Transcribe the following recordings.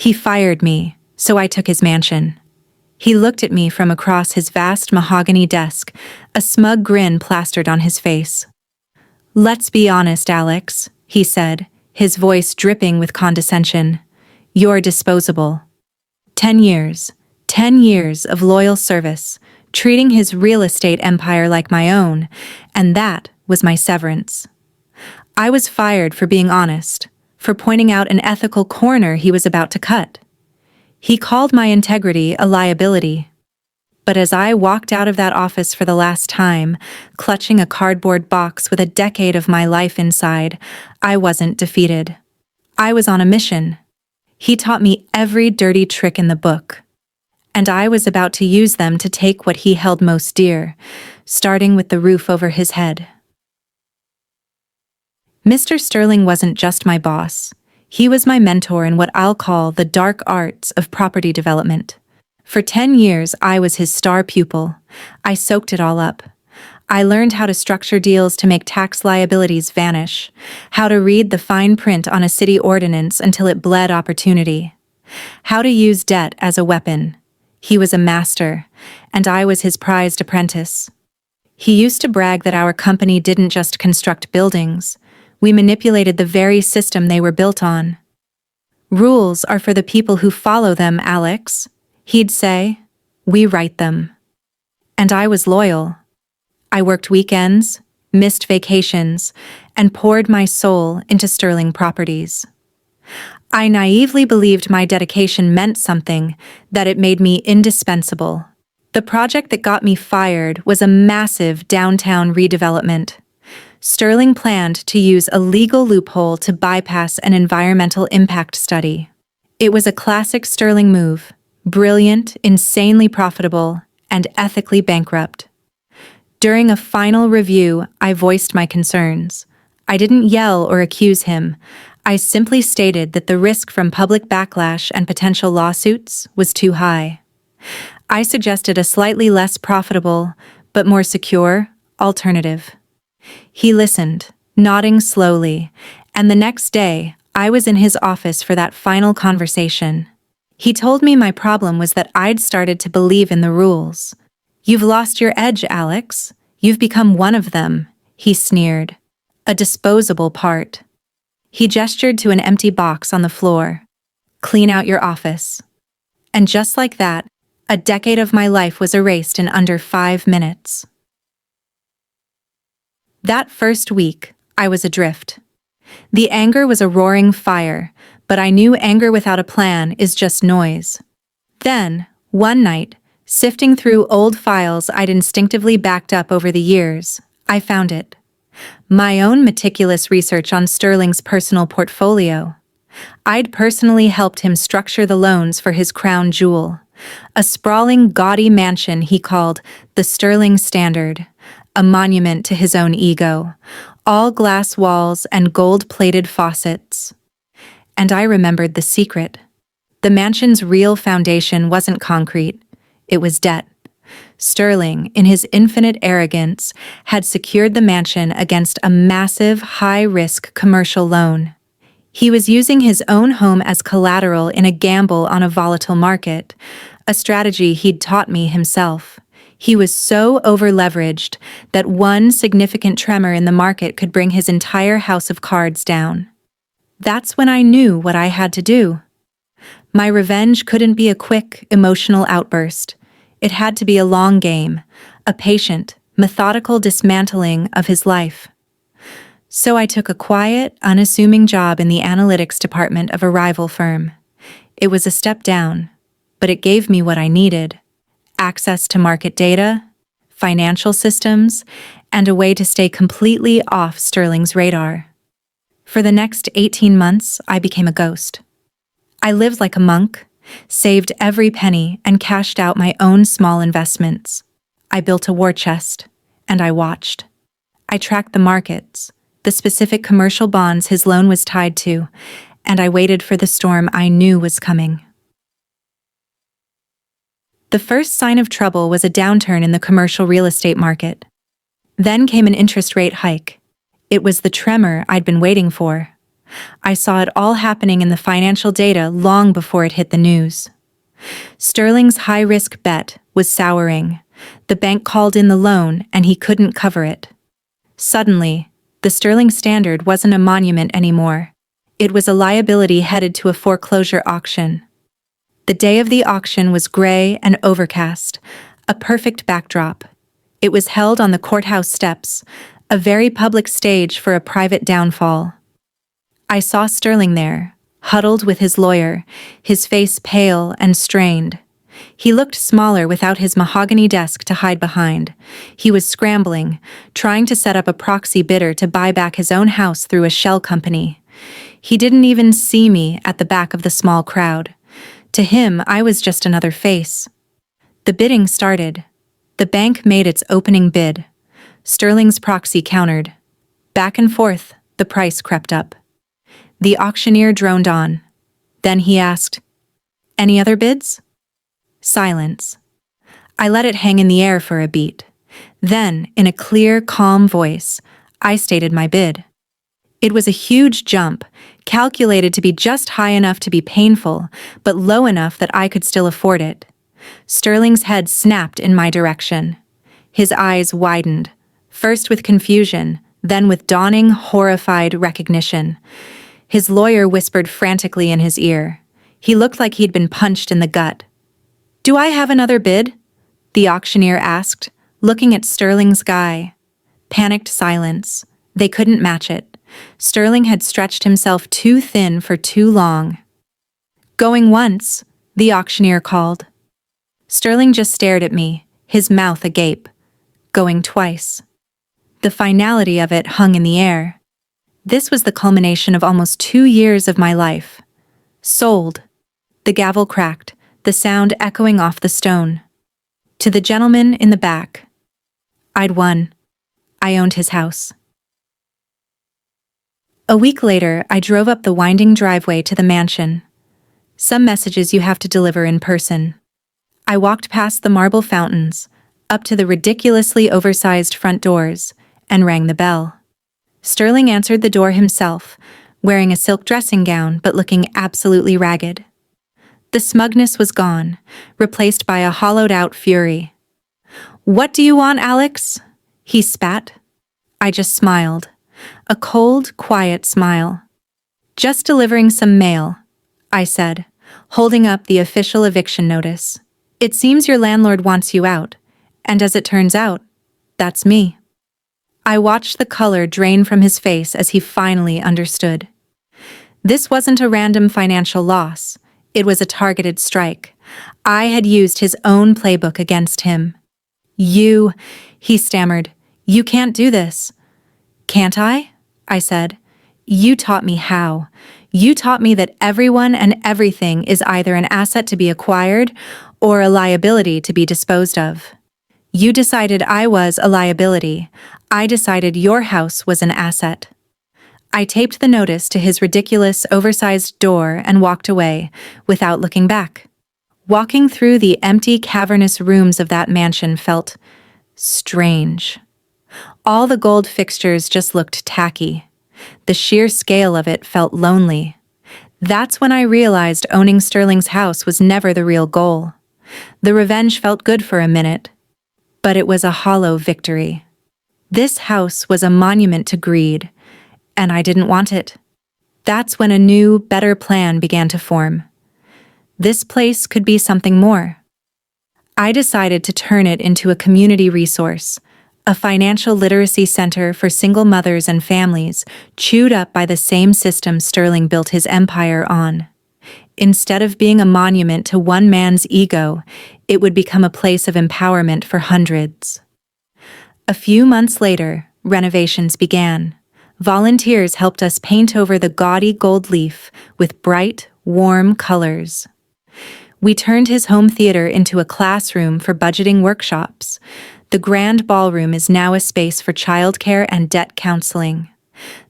He fired me, so I took his mansion. He looked at me from across his vast mahogany desk, a smug grin plastered on his face. "Let's be honest, Alex," he said, his voice dripping with condescension. "You're disposable." 10 years. 10 years of loyal service, treating his real estate empire like my own, and that was my severance. I was fired for being honest, for pointing out an ethical corner he was about to cut. He called my integrity a liability. But as I walked out of that office for the last time, clutching a cardboard box with a decade of my life inside, I wasn't defeated. I was on a mission. He taught me every dirty trick in the book. And I was about to use them to take what he held most dear, starting with the roof over his head. Mr. Sterling wasn't just my boss. He was my mentor in what I'll call the dark arts of property development. For 10 years, I was his star pupil. I soaked it all up. I learned how to structure deals to make tax liabilities vanish, how to read the fine print on a city ordinance until it bled opportunity, how to use debt as a weapon. He was a master, and I was his prized apprentice. He used to brag that our company didn't just construct buildings. We manipulated the very system they were built on. "Rules are for the people who follow them, Alex," he'd say. "We write them." And I was loyal. I worked weekends, missed vacations, and poured my soul into Sterling Properties. I naively believed my dedication meant something, that it made me indispensable. The project that got me fired was a massive downtown redevelopment. Sterling planned to use a legal loophole to bypass an environmental impact study. It was a classic Sterling move, brilliant, insanely profitable, and ethically bankrupt. During a final review, I voiced my concerns. I didn't yell or accuse him. I simply stated that the risk from public backlash and potential lawsuits was too high. I suggested a slightly less profitable, but more secure, alternative. He listened, nodding slowly, and the next day, I was in his office for that final conversation. He told me my problem was that I'd started to believe in the rules. "You've lost your edge, Alex. You've become one of them," he sneered. "A disposable part." He gestured to an empty box on the floor. "Clean out your office." And just like that, a decade of my life was erased in under 5 minutes. That first week, I was adrift. The anger was a roaring fire, but I knew anger without a plan is just noise. Then, one night, sifting through old files I'd instinctively backed up over the years, I found it. My own meticulous research on Sterling's personal portfolio. I'd personally helped him structure the loans for his crown jewel, a sprawling, gaudy mansion he called the Sterling Standard, a monument to his own ego, all glass walls and gold-plated faucets. And I remembered the secret. The mansion's real foundation wasn't concrete, it was debt. Sterling, in his infinite arrogance, had secured the mansion against a massive, high-risk commercial loan. He was using his own home as collateral in a gamble on a volatile market, a strategy he'd taught me himself. He was so over-leveraged that one significant tremor in the market could bring his entire house of cards down. That's when I knew what I had to do. My revenge couldn't be a quick, emotional outburst. It had to be a long game, a patient, methodical dismantling of his life. So I took a quiet, unassuming job in the analytics department of a rival firm. It was a step down, but it gave me what I needed: access to market data, financial systems, and a way to stay completely off Sterling's radar. For the next 18 months, I became a ghost. I lived like a monk, saved every penny, and cashed out my own small investments. I built a war chest, and I watched. I tracked the markets, the specific commercial bonds his loan was tied to, and I waited for the storm I knew was coming. The first sign of trouble was a downturn in the commercial real estate market. Then came an interest rate hike. It was the tremor I'd been waiting for. I saw it all happening in the financial data long before it hit the news. Sterling's high-risk bet was souring. The bank called in the loan and he couldn't cover it. Suddenly, the Sterling Standard wasn't a monument anymore. It was a liability headed to a foreclosure auction. The day of the auction was gray and overcast, a perfect backdrop. It was held on the courthouse steps, a very public stage for a private downfall. I saw Sterling there, huddled with his lawyer, his face pale and strained. He looked smaller without his mahogany desk to hide behind. He was scrambling, trying to set up a proxy bidder to buy back his own house through a shell company. He didn't even see me at the back of the small crowd. To him, I was just another face. The bidding started. The bank made its opening bid. Sterling's proxy countered. Back and forth, the price crept up. The auctioneer droned on. Then he asked, "Any other bids?" Silence. I let it hang in the air for a beat. Then, in a clear, calm voice, I stated my bid. It was a huge jump, calculated to be just high enough to be painful, but low enough that I could still afford it. Sterling's head snapped in my direction. His eyes widened, first with confusion, then with dawning, horrified recognition. His lawyer whispered frantically in his ear. He looked like he'd been punched in the gut. "Do I have another bid?" the auctioneer asked, looking at Sterling's guy. Panicked silence. They couldn't match it. Sterling had stretched himself too thin for too long. "Going once," the auctioneer called. Sterling just stared at me, his mouth agape. Going twice. The finality of it hung in the air. This was the culmination of almost 2 years of my life. Sold. The gavel cracked, the sound echoing off the stone. To the gentleman in the back. I'd won. I owned his house. A week later, I drove up the winding driveway to the mansion. Some messages you have to deliver in person. I walked past the marble fountains, up to the ridiculously oversized front doors, and rang the bell. Sterling answered the door himself, wearing a silk dressing gown but looking absolutely ragged. The smugness was gone, replaced by a hollowed-out fury. "What do you want, Alex?" he spat. I just smiled. A cold, quiet smile. "Just delivering some mail," I said, holding up the official eviction notice. "It seems your landlord wants you out, and as it turns out, that's me." I watched the color drain from his face as he finally understood. This wasn't a random financial loss. It was a targeted strike. I had used his own playbook against him. He stammered, "You can't do this." "Can't I?" I said. "You taught me how. You taught me that everyone and everything is either an asset to be acquired or a liability to be disposed of. You decided I was a liability. I decided your house was an asset." I taped the notice to his ridiculous, oversized door and walked away, without looking back. Walking through the empty, cavernous rooms of that mansion felt strange. All the gold fixtures just looked tacky. The sheer scale of it felt lonely. That's when I realized owning Sterling's house was never the real goal. The revenge felt good for a minute, but it was a hollow victory. This house was a monument to greed, and I didn't want it. That's when a new, better plan began to form. This place could be something more. I decided to turn it into a community resource, a financial literacy center for single mothers and families chewed up by the same system Sterling built his empire on. Instead of being a monument to one man's ego, it would become a place of empowerment for hundreds. A few months later, renovations began. Volunteers helped us paint over the gaudy gold leaf with bright, warm colors. We turned his home theater into a classroom for budgeting workshops. The grand ballroom is now a space for childcare and debt counseling.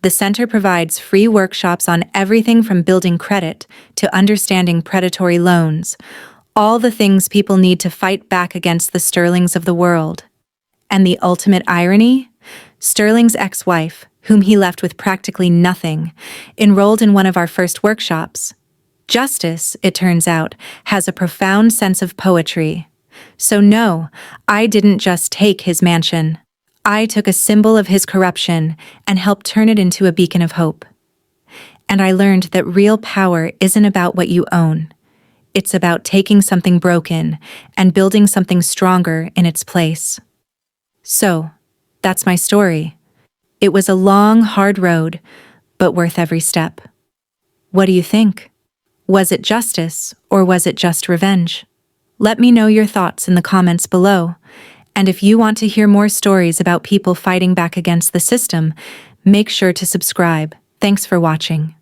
The center provides free workshops on everything from building credit to understanding predatory loans, all the things people need to fight back against the Sterlings of the world. And the ultimate irony? Sterling's ex-wife, whom he left with practically nothing, enrolled in one of our first workshops. Justice, it turns out, has a profound sense of poetry. So no, I didn't just take his mansion. I took a symbol of his corruption and helped turn it into a beacon of hope. And I learned that real power isn't about what you own. It's about taking something broken and building something stronger in its place. So, that's my story. It was a long, hard road, but worth every step. What do you think? Was it justice, or was it just revenge? Let me know your thoughts in the comments below. And if you want to hear more stories about people fighting back against the system, make sure to subscribe. Thanks for watching.